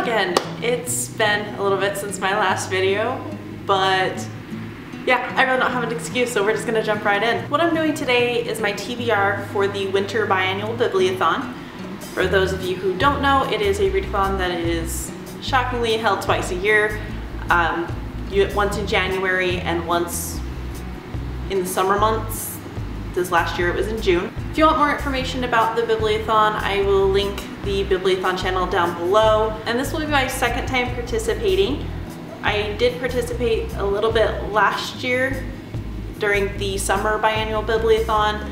again. It's been a little bit since my last video, but yeah, I really don't have an excuse, so we're just gonna jump right in. What I'm doing today is my TBR for the Winter Biannual Bibliothon. For those of you who don't know, it is a readathon that is shockingly held twice a year. Once in January and once in the summer months. This last year it was in June. If you want more information about the Bibliothon, I will link the Bibliothon channel down below. And this will be my second time participating. I did participate a little bit last year during the summer biannual bibliothon,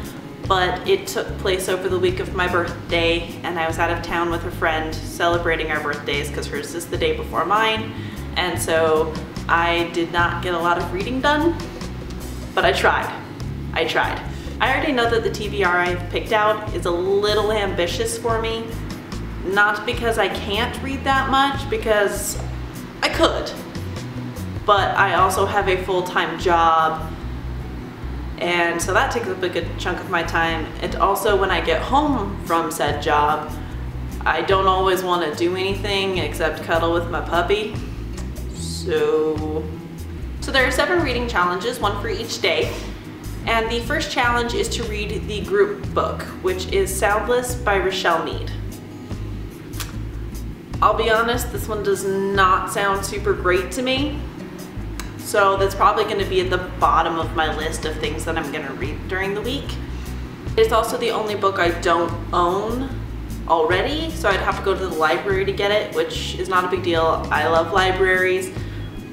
but it took place over the week of my birthday and I was out of town with a friend celebrating our birthdays because hers is the day before mine. And so I did not get a lot of reading done, but I tried. I already know that the TBR I've picked out is a little ambitious for me. Not because I can't read that much, because I could. But I also have a full-time job, and so that takes up a good chunk of my time. And also when I get home from said job, I don't always want to do anything except cuddle with my puppy. So there are 7 reading challenges, 1 for each day. And the first challenge is to read the group book, which is Soundless by Rochelle Mead. I'll be honest, this one does not sound super great to me. So that's probably going to be at the bottom of my list of things that I'm going to read during the week. It's also the only book I don't own already, so I'd have to go to the library to get it, which is not a big deal. I love libraries,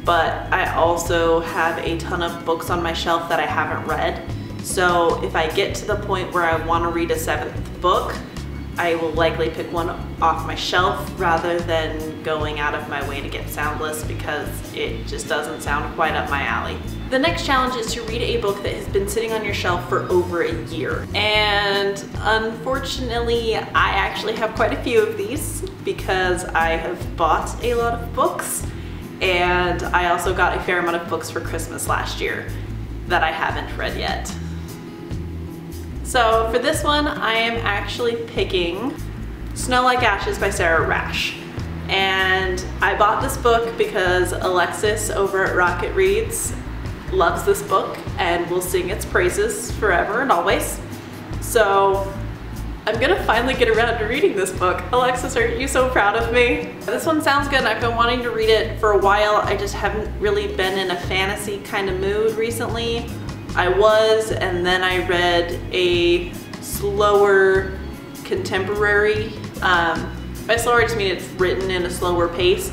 but I also have a ton of books on my shelf that I haven't read. So if I get to the point where I want to read a 7th book, I will likely pick one off my shelf rather than going out of my way to get Soundless, because it just doesn't sound quite up my alley. The next challenge is to read a book that has been sitting on your shelf for over a year. And unfortunately, I actually have quite a few of these because I have bought a lot of books, and I also got a fair amount of books for Christmas last year that I haven't read yet. So for this one, I am actually picking Snow Like Ashes by Sarah Rash. And I bought this book because Alexis over at Rocket Reads loves this book and will sing its praises forever and always. So I'm gonna finally get around to reading this book. Alexis, aren't you so proud of me? This one sounds good. I've been wanting to read it for a while. I just haven't really been in a fantasy kind of mood recently. I was, and then I read a slower contemporary. By slower I just mean it's written in a slower pace.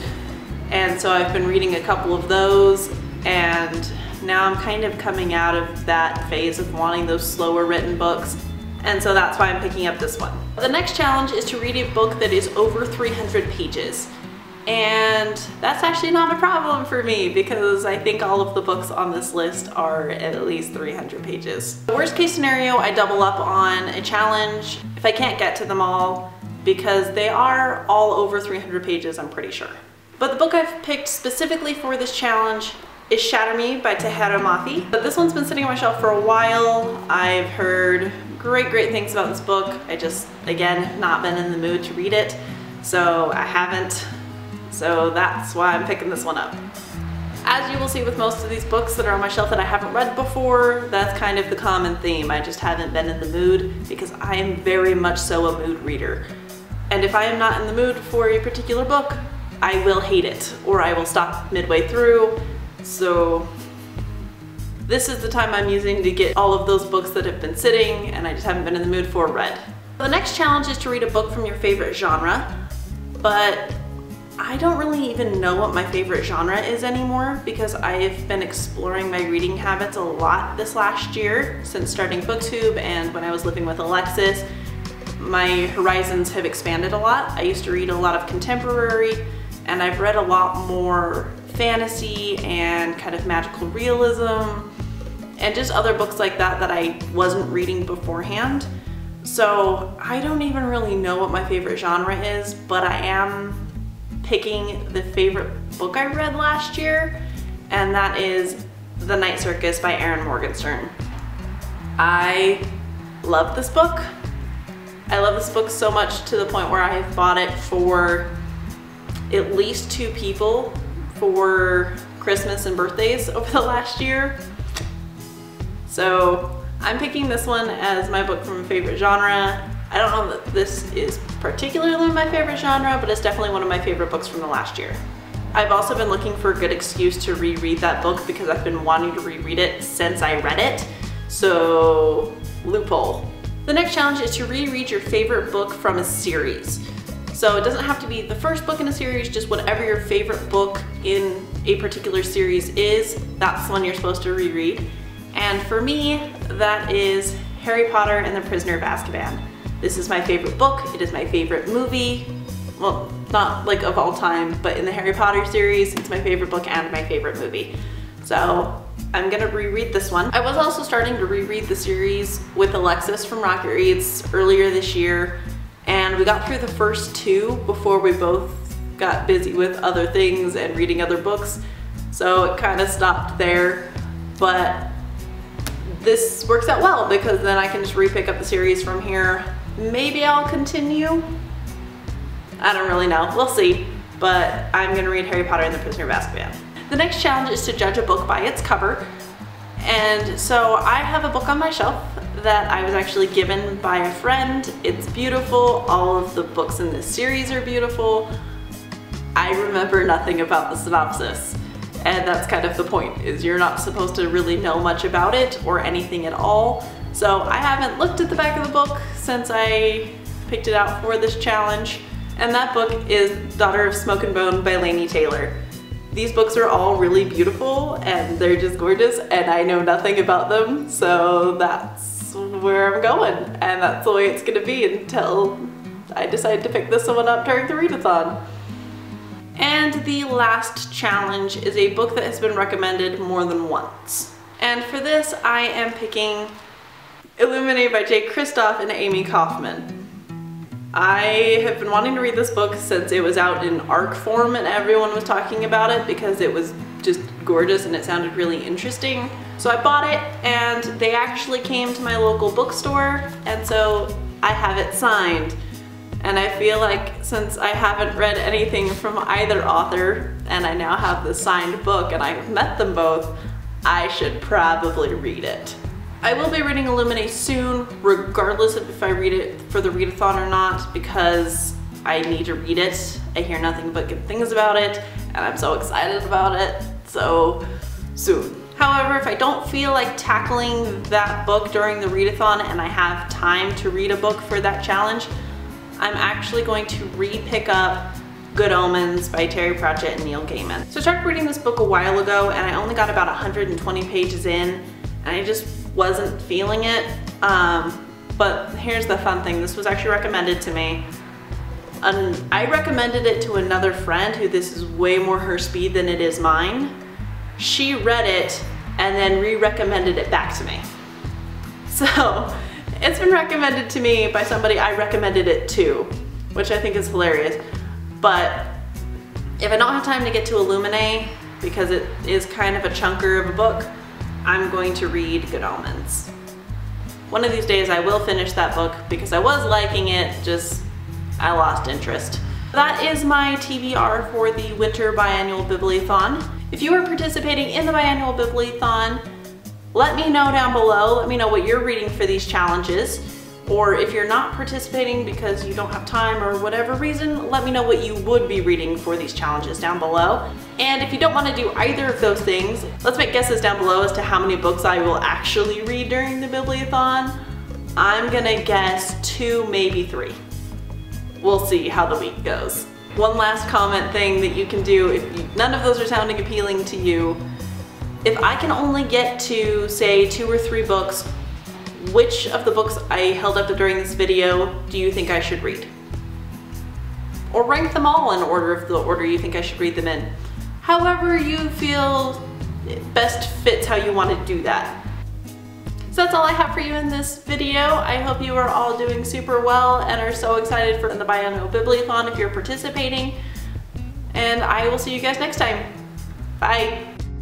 And so I've been reading a couple of those, and now I'm kind of coming out of that phase of wanting those slower written books. And so that's why I'm picking up this one. The next challenge is to read a book that is over 300 pages. And that's actually not a problem for me because I think all of the books on this list are at least 300 pages. The worst case scenario, I double up on a challenge if I can't get to them all, because they are all over 300 pages, I'm pretty sure. But the book I've picked specifically for this challenge is Shatter Me by Tahereh Mafi. But this one's been sitting on my shelf for a while. I've heard great things about this book. I just, again, not been in the mood to read it, so I haven't. So that's why I'm picking this one up. As you will see with most of these books that are on my shelf that I haven't read before, that's kind of the common theme. I just haven't been in the mood because I am very much so a mood reader. And if I am not in the mood for a particular book, I will hate it, or I will stop midway through. So this is the time I'm using to get all of those books that have been sitting and I just haven't been in the mood for read. The next challenge is to read a book from your favorite genre, but I don't really even know what my favorite genre is anymore because I've been exploring my reading habits a lot this last year since starting BookTube, and when I was living with Alexis, my horizons have expanded a lot. I used to read a lot of contemporary, and I've read a lot more fantasy and kind of magical realism and just other books like that that I wasn't reading beforehand. So I don't even really know what my favorite genre is, but I am picking the favorite book I read last year, and that is The Night Circus by Erin Morgenstern. I love this book. I love this book so much to the point where I have bought it for at least 2 people for Christmas and birthdays over the last year. So I'm picking this one as my book from a favorite genre. I don't know that this is particularly my favorite genre, but it's definitely one of my favorite books from the last year. I've also been looking for a good excuse to reread that book because I've been wanting to reread it since I read it. So, loophole. The next challenge is to reread your favorite book from a series. So it doesn't have to be the first book in a series, just whatever your favorite book in a particular series is, that's the one you're supposed to reread. And for me, that is Harry Potter and the Prisoner of Azkaban. This is my favorite book, it is my favorite movie. Well, not like of all time, but in the Harry Potter series, it's my favorite book and my favorite movie. So I'm gonna reread this one. I was also starting to reread the series with Alexis from Rocket Reads earlier this year, and we got through the first 2 before we both got busy with other things and reading other books. So it kind of stopped there, but this works out well because then I can just re-pick up the series from here. Maybe I'll continue. I don't really know, we'll see. But I'm gonna read Harry Potter and the Prisoner of Azkaban. The next challenge is to judge a book by its cover. And so I have a book on my shelf that I was actually given by a friend. It's beautiful, all of the books in this series are beautiful. I remember nothing about the synopsis. And that's kind of the point, is you're not supposed to really know much about it or anything at all. So I haven't looked at the back of the book since I picked it out for this challenge. And that book is Daughter of Smoke and Bone by Laini Taylor. These books are all really beautiful and they're just gorgeous and I know nothing about them, so that's where I'm going. And that's the way it's gonna be until I decide to pick this one up during the read-a-thon. And the last challenge is a book that has been recommended more than once. And for this, I am picking Illuminae by Jay Kristoff and Amy Kaufman. I have been wanting to read this book since it was out in ARC form and everyone was talking about it because it was just gorgeous and it sounded really interesting. So I bought it and they actually came to my local bookstore, and so I have it signed. And I feel like since I haven't read anything from either author and I now have the signed book and I've met them both, I should probably read it. I will be reading Illuminae soon, regardless of if I read it for the read-a-thon or not, because I need to read it. I hear nothing but good things about it, and I'm so excited about it, so soon. However, if I don't feel like tackling that book during the read-a-thon and I have time to read a book for that challenge, I'm actually going to re-pick up Good Omens by Terry Pratchett and Neil Gaiman. So I started reading this book a while ago and I only got about 120 pages in, and I just wasn't feeling it. But here's the fun thing, this was actually recommended to me. I recommended it to another friend who this is way more her speed than it is mine. She read it and then re-recommended it back to me. So it's been recommended to me by somebody I recommended it to, which I think is hilarious. But if I don't have time to get to Illuminae, because it is kind of a chunker of a book, I'm going to read Good Omens. One of these days I will finish that book because I was liking it, just I lost interest. That is my TBR for the Winter Biannual Bibliothon. If you are participating in the Biannual Bibliothon, let me know down below. Let me know what you're reading for these challenges. Or if you're not participating because you don't have time or whatever reason, let me know what you would be reading for these challenges down below. And if you don't want to do either of those things, let's make guesses down below as to how many books I will actually read during the Bibliothon. I'm gonna guess 2, maybe 3. We'll see how the week goes. One last comment thing that you can do if none of those are sounding appealing to you. If I can only get to, say, 2 or 3 books, which of the books I held up during this video do you think I should read? Or rank them all in order of the order you think I should read them in. However you feel best fits how you want to do that. So that's all I have for you in this video. I hope you are all doing super well and are so excited for the Biannual Bibliothon if you're participating. And I will see you guys next time. Bye.